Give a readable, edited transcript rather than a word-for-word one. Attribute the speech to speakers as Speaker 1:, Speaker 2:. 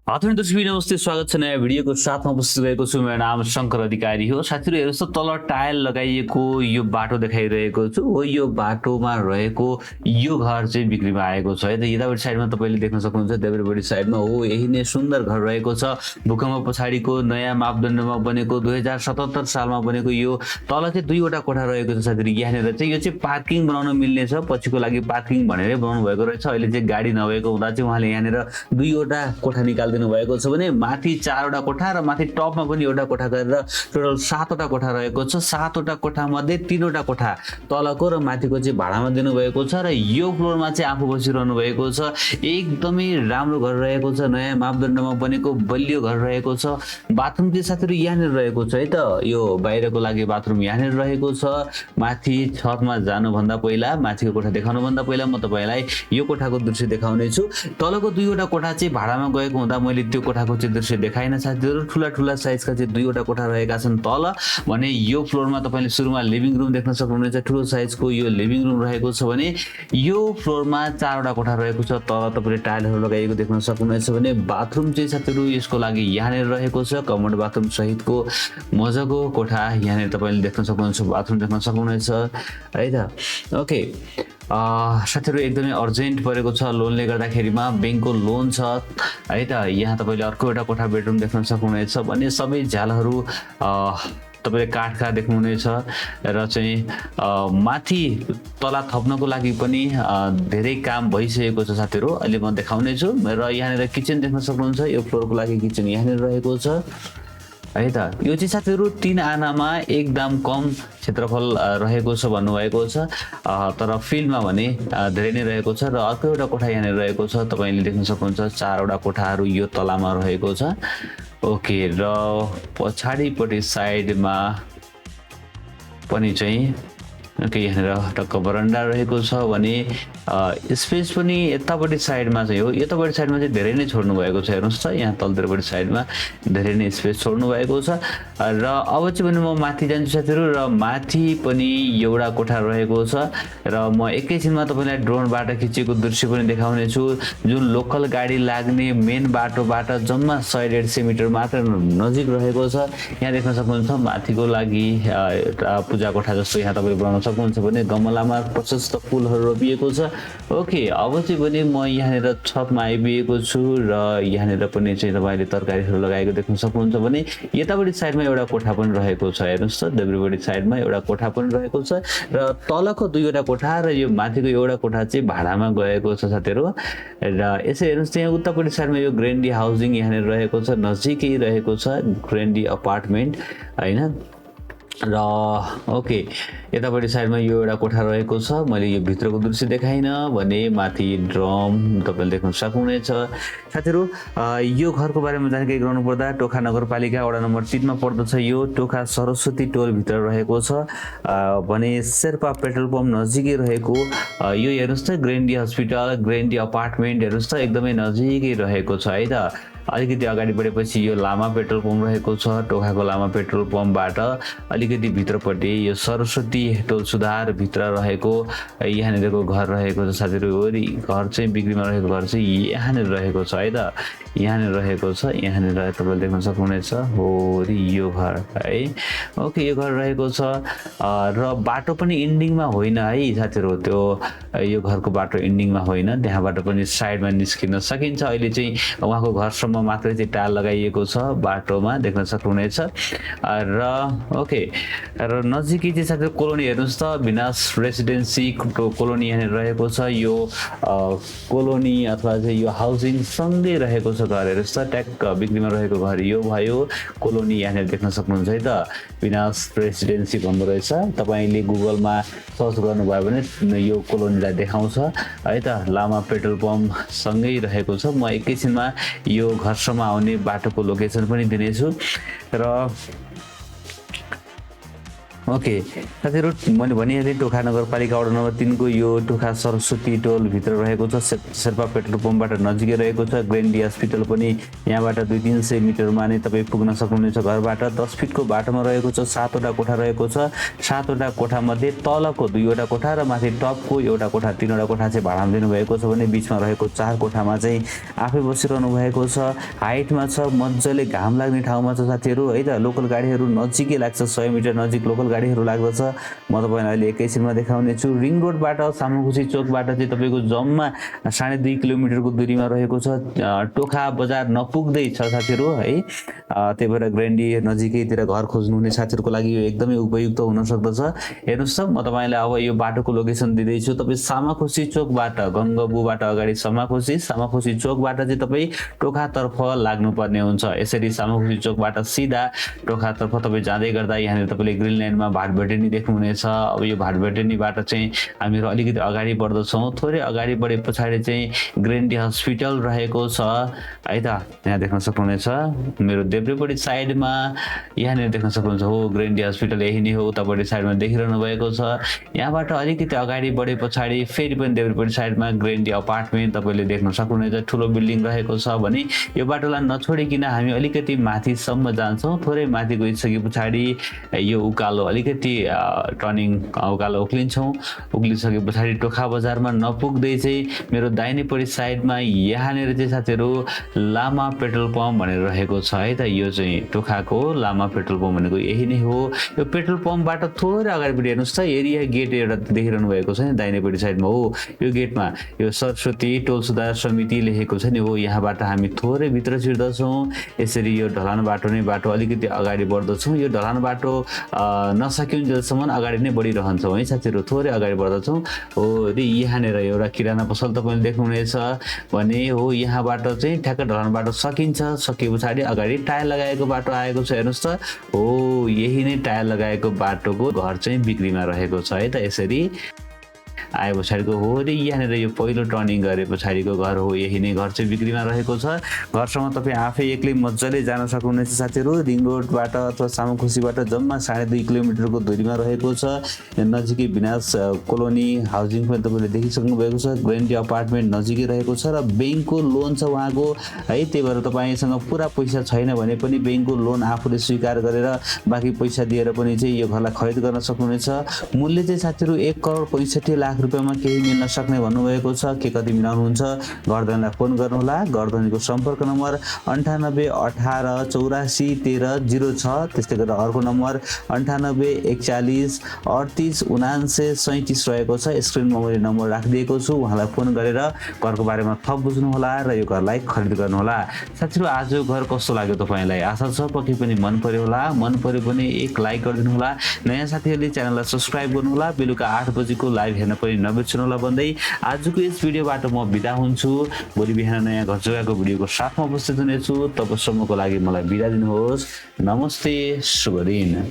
Speaker 1: आत्मीय दर्शक नमस्ते, स्वागत छ नयाँ भिडियोको साथमा उपस्थित भएको छु। मेरो नाम शङ्कर अधिकारी हो। साथीहरु हेर्नुस् त, तल टायल लगाइएको यो बाटो देखाइरहेको छु हो। यो बाटोमा रहेको यो घर चाहिँ बिक्रीमा आएको छ है त। यतापट्टि साइडमा तपाईले देख्न सक्नुहुन्छ, देब्रेपट्टि साइडमा हो यही नै सुन्दर घर रहेको छ। भूकम्प पछाडिको नयाँ मापदण्डमा बनेको 2077 सालमा बनेको यो तल चाहिँ दुईवटा कोठा रहेको छ साथीहरु। यहाँनिर चाहिँ यो चाहिँ पार्किङ बनाउन मिल्ने छ, पछिको लागि पार्किङ भनेरै बनाउनु भएको रहेछ। अहिले चाहिँ गाडी नभएको हुँदा चाहिँ उहाँले यहाँनिर दुईवटा कोठा निकाल्दै भएको छ भने माथि 4वटा कोठा र माथि टपमा पनि एउटा कोठा गरेर टोटल 7वटा कोठा रहेको छ। 7वटा कोठा मध्ये 3वटा कोठा तलको र माथिको चाहिँ भाडामा दिनुभएको छ र यो फ्लोरमा चाहिँ आफू बसिरहनु भएको छ। एकदमै राम्रो घर रहेको छ, नयाँ मापदण्डमा बनेको बलियो घर रहेको छ। बाथरुम चाहिँ साथीहरु यहाँनिर रहेको छ है त। यो बाहिरको लागि बाथरुम यहाँनिर रहेको छ। माथि छतमा जानुभन्दा पहिला, माथिको कोठा देखाउनु भन्दा पहिला म तपाईलाई यो कोठाको दृश्य देखाउने छु। तलको दुईवटा कोठा चाहिँ भाडामा गएको हुँदा मैले त्यो कोठाको चाहिँ दृश्य देखाइन साथीहरु। ठुला साइजका चाहिँ दुईवटा कोठा रहेका छन् तल भने यो फ्लोरमा तपाईले सुरुमा लिभिङ रुम देख्न सक्नुहुनेछ। ठुलो साइजको यो लिभिङ रुम रहेको छ भने यो फ्लोरमा 4वटा कोठा रहेको छ। तल तपाईले टाइलहरु लगाइएको देख्न सक्नुहुनेछ भने बाथरुम चाहिँ साथीहरु यसको लागि यहाँनिर रहेको छ। कमोड बाथरुम सहितको मजाको कोठा यहाँनिर तपाईले देख्न सक्नुहुन्छ, बाथरुम देख्न सक्नुहुनेछ है त। ओके, साथीहरु एकदमै अर्जेन्ट परेको छ लोनले गर्दाखेरिमा, बैंकको लोन छ है त। यहाँ तपाईले अर्को एउटा कोठा बेडरुम देख्न सक्नुहुनेछ भने सबै झ्यालहरु तपाईले काठका देख्नुहुनेछ र चाहिँ माथि तला थप्नको लागि पनि धेरै काम भइसकेको छ साथीहरु। अहिले म देखाउने छु र यहाँनिर किचन देख्न सक्नुहुन्छ। यो फ्लोरको लागि किचन यहाँनिर रहेको छ है त। यो चाहिँ साथीहरु 3 आनामा एकदम कम क्षेत्रफल रहेको छ भन्नुभएको छ, तर फिल्डमा भने धेरै नै रहेको छ। र अर्को एउटा कोठा यहाँनिर रहेको छ, तपाईले देख्न सक्नुहुन्छ। 4वटा कोठाहरु यो तलामा रहेको छ। ओके, र पछाडिपट्टि साइडमा पनि चाहिँ ओके यहाँनिर टक्क बरन्डा रहेको छ भने स्पेस पनि यतापट्टि साइडमा चाहिँ हो। यतापट्टि साइडमा चाहिँ धेरै नै छोड्नु भएको छ। हेर्नुस् त, यहाँ तलतिरपट्टि साइडमा धेरै नै स्पेस छोड्नु भएको छ। र अब चाहिँ भने म माथि जान्छु साथीहरु र माथि पनि एउटा कोठा रहेको छ। र म एकैछिनमा तपाईलाई ड्रोनबाट खिचेको दृश्य पनि देखाउने छु। जुन लोकल गाडी लाग्ने मेन बाटोबाट जम्मा 100-150 मिटर मात्र नजिक रहेको छ। यहाँ देख्न सक्नुहुन्छ माथिको लागि पूजा कोठा जस्तो यहाँ तपाईले बनाउन सक्नुहुन्छ भने गमलामा प्रशस्त फूलहरु रोपिएको छ। ओके, अब चाहिँ भने म यहाँनिर छतमा आइपुगेको छु र यहाँनिर पनि चाहिँ तपाईले तरकारीहरु लगाएको देख्न सक्नुहुन्छ भने यतापट्टि साइडमा एउटा कोठा पनि रहेको छ। हेर्नुस् त, देब्रेपट्टि साइडमा एउटा कोठा पनि रहेको छ र तलको दुईवटा कोठा र यो माथिको एउटा कोठा चाहिँ भाडामा गएको छ साथीहरु। र यसै हेर्नुस् त, यहाँ उतापट्टि साइडमा यो ग्रेन्डी हाउसिङ यहाँनिर रहेको छ, नजिकै रहेको छ ग्रेन्डी अपार्टमेन्ट हैन। र ओके, यतापट्टि साइडमा यो एउटा कोठा रहेको छ। मैले यो भित्रको दृश्य देखाइन भने माथि ड्रम तपाईले देख्न सक्नुहुनेछ साथीहरु। यो घरको बारेमा जानकारी गराउनु पर्दा टोखा नगरपालिका वडा नम्बर 3 मा पर्दछ। यो टोखा सरस्वती टोल भित्र रहेको छ भने शेर्पा पेट्रोल पम्प नजिकै रहेको यो हेर्नुस् त, ग्रेन्डी हस्पिटल, ग्रेन्डी अपार्टमेन्ट हेर्नुस् त, एकदमै नजिकै रहेको छ है त। अलिकति अगाडि बढेपछि यो लामा पेट्रोल पम्प रहेको छ। टोखाको लामा पेट्रोल पम्पबाट अलिकति भित्रपट्टि यो सरस्वती टोल सुधार भित्र रहेको यहाँनिरको घर रहेको छ साथीहरु। वरी घर चाहिँ बिक्रीमा रहेको घर चाहिँ यहाँनिर रहेको छ है त। यहाँनिर रहेको छ, यहाँनिर तपाईले देख्न सक्नुहुनेछ हो यो घर है। ओके, यो घर रहेको छ र बाटो पनि एन्डिङमा होइन है साथीहरु। त्यो यो घरको बाटो एन्डिङमा होइन, त्यहाँबाट पनि साइडमा निस्किन सकिन्छ। अहिले चाहिँ उहाँको घरसम्म मात्रै चाहिँ टाल लगाइएको छ, बाटोमा देख्न सक्नुहुनेछ। र ओके, र नजिकै चाहिँ साथीहरु कोलोनी हेर्नुस् त, विनाश रेसिडेन्सी कोलोनी यहाँनिर रहेको छ। यो कोलोनी अथवा चाहिँ यो हाउसिङ सँगै रहेको छ घर। हेर्नुस् त, ट्याक्क बिक्रीमा रहेको घर यो भयो। कोलोनी यहाँनिर देख्न सक्नुहुन्छ है त, विनाश रेसिडेन्सी भन्दो रहेछ। तपाईले गुगलमा सर्च गर्नुभयो भने यो कोलोनीलाई देखाउँछ है त। लामा पेट्रोल पम्प सँगै रहेको छ। म एकैछिनमा यो घरसम्म आउने बाटोको लोकेसन पनि दिनेछु। र ओके साथीहरु मैले भनिहालेँ टोखा नगरपालिका वडा नम्बर 3 को यो टोखा सरस्वती टोल भित्र रहेको छ। शेर्पा पेट्रोल पम्पबाट नजिकै रहेको छ। ग्रेन्डी हस्पिटल पनि यहाँबाट 200-300 मिटरमा नै तपाईँ पुग्न सक्नुहुनेछ। घरबाट 10 फिटको बाटोमा रहेको छ। 7 वटा कोठा रहेको छ। 7 वटा कोठा मध्ये तलको 2 वटा कोठा र माथि टपको एउटा कोठा 3 वटा कोठा चाहिँ भाडामा दिनुभएको छ भने बीचमा रहेको 4 कोठामा चाहिँ आफै बसिरहनु भएको छ। हाइटमा छ, मज्जाले घाम लाग्ने ठाउँमा छ साथीहरु है त। लोकल गाडीहरु नजिकै लाग्छ, 100 मिटर नजिक लोकल गाडीहरु लाग्दछ। म तपाईलाई अहिले एकैछिनमा देखाउने छु। रिङ रोडबाट सामुखुसी चोकबाट चाहिँ तपाईको जम्मा 2.5 किलोमिटरको दूरीमा रहेको छ। टोखा बजार नपुग्दै छ साथीहरु है। त्यही भएर ग्रेन्डी नजिकैतिर घर खोज्नुहुने साथीहरुको लागि यो एकदमै उपयुक्त हुन सक्दछ। हेर्नुस् त म तपाईलाई अब यो बाटोको लोकेसन दिदै छु। तपाई सामाखुसी चोकबाट गंगबुबाट अगाडि सामाखुसी चोकबाट चाहिँ तपाई टोखातर्फ लाग्नुपर्ने हुन्छ। यसरी सामाखुसी चोकबाट सिधा टोखातर्फ तपाई जाँदै गर्दा यहाँ तपाईले ग्रिन लाइनमा भाटभेटेनी देख्नुहुनेछ। अब यो भाटभेटेनीबाट चाहिँ हामीहरु अलिकति अगाडि बढ्दछौं। थोरै अगाडि बढे पछाडी चाहिँ ग्रेन्डी हस्पिटल रहेको छ है त। यहाँ देख्न सक्नुहुनेछ मेरो देब्रेपट्टि साइडमा यहाँ देख्न सक्नुहुन्छ हो ग्रेन्डी हस्पिटल यही नै हो। उतापट्टि साइडमा देखिरहनु भएको छ। यहाँबाट अलिकति अगाडि बढे पछाडी फेरि पनि देब्रेपट्टि साइडमा ग्रेन्डी अपार्टमेन्ट तपाईले देख्न सक्नुहुनेछ। ठूलो बिल्डिङ रहेको छ भने यो बाटोलाई नछोडिकिन हामी अलिकति माथिसम्म जान्छौं। थोरै माथि गइसके पछाडी यो उकालो अलिकति टर्निङ उकालो उक्लिन्छौं। उक्लिसके पछाडी टोखा बजारमा नपुग्दै चाहिँ मेरो दाहिनेपट्टि साइडमा यहाँनेर चाहिँ साथीहरु लामा पेट्रोल पम्प भनेर रहेको छ है त। यो चाहिँ टोखाको लामा पेट्रोल पम्प भनेको यही नै हो। यो पेट्रोल पम्पबाट थोरै अगाडिपट्टि हेर्नुस् त एरिया गेट एउटा देखिरहनु भएको छ नि दाहिनेपट्टि साइडमा हो। यो गेटमा यो सरस्वती टोल सुधार समिति लेखेको छ नि हो। यहाँबाट हामी थोरै भित्र छिर्दछौं। यसरी यो ढलान बाटो नै बाटो अलिकति अगाडि बढ्दछौं। यो ढलान बाटो नसकिन्जेलसम्म अगाडि नै बढिरहन्छौं है साथीहरु। थोरै अगाडि बढ्दछौं हो। रे यहाँनेर एउटा किराना पसल तपाईले देख्नुहुनेछ भने हो। यहाँबाट चाहिँ ठ्याक्क ढलान बाटो सकिन्छ। सके पछाडी अगाडि टायल लगाएको बाटो आएको छ। हेर्नुस् त हो यही नै टायल लगाएको बाटोको घर चाहिँ बिक्रीमा रहेको छ है त। यसरी आए पछाडीको हो रे यहाँनेर यो पहिलो टर्निङ गरे पछाडीको घर हो। यही नै घर चाहिँ बिक्रीमा रहेको छ। घरसम्म तपाई आफै एक्लै मज्जाले जान सक्नुहुनेछ साथीहरु। रिङ रोडबाट अथवा सामुखुसीबाट जम्मा 2.5 किलोमिटरको दूरीमा रहेको छ। नजिकै विनाश कोलोनी हाउसिङ पनि तपाईले देखिसक्नु भएको छ। ग्रेन्डी अपार्टमेन्ट नजिकै रहेको छ र बैंकको लोन छ उहाँको है। त्यही भएर तपाईसँग पुरा पैसा छैन भने पनि बैंकको लोन आफूले स्वीकार गरेर बाँकी पैसा दिएर पनि चाहिँ यो घरलाई खरिद गर्न सक्नुहुनेछ। मूल्य चाहिँ साथीहरु 1 करोड 65 लाख रुपैयाँमा केही मिल्न सक्ने भन्नुभएको छ। के कति मिलाउनुहुन्छ गर्दनलाई फोन गर्नुहोला। गर्दनको सम्पर्क नम्बर 98 18 84 13 06। त्यस्तै गरेर अर्को नम्बर 98 41 38 79 37 रहेको छ। स्क्रिनमा मैले नम्बर राखिदिएको छु। उहाँलाई फोन गरेर घरको बारेमा थप बुझ्नु होला र यो घरलाई खरिद गर्नु होला। साथीहरु आज यो घर कस्तो लाग्यो तपाईलाई? आशा छ पक्कै पनि मन पर्यो होला। मन पर्यो भने एक लाइक गरिदिनु होला। नयाँ साथीहरुले च्यानललाई सब्स्क्राइब गर्नु होला। बेलुका 8 बजेको लाइभ हेर्न पनि नबिर्सनु होला भन्दै आजको यस भिडियोबाट म बिदा हुन्छु। भोलि बिहान नयाँ घर जग्गाको भिडियोको साथमा उपस्थित हुनेछु। तबसम्मको लागि मलाई बिदा दिनुहोस्। नमस्ते, शुभ दिन।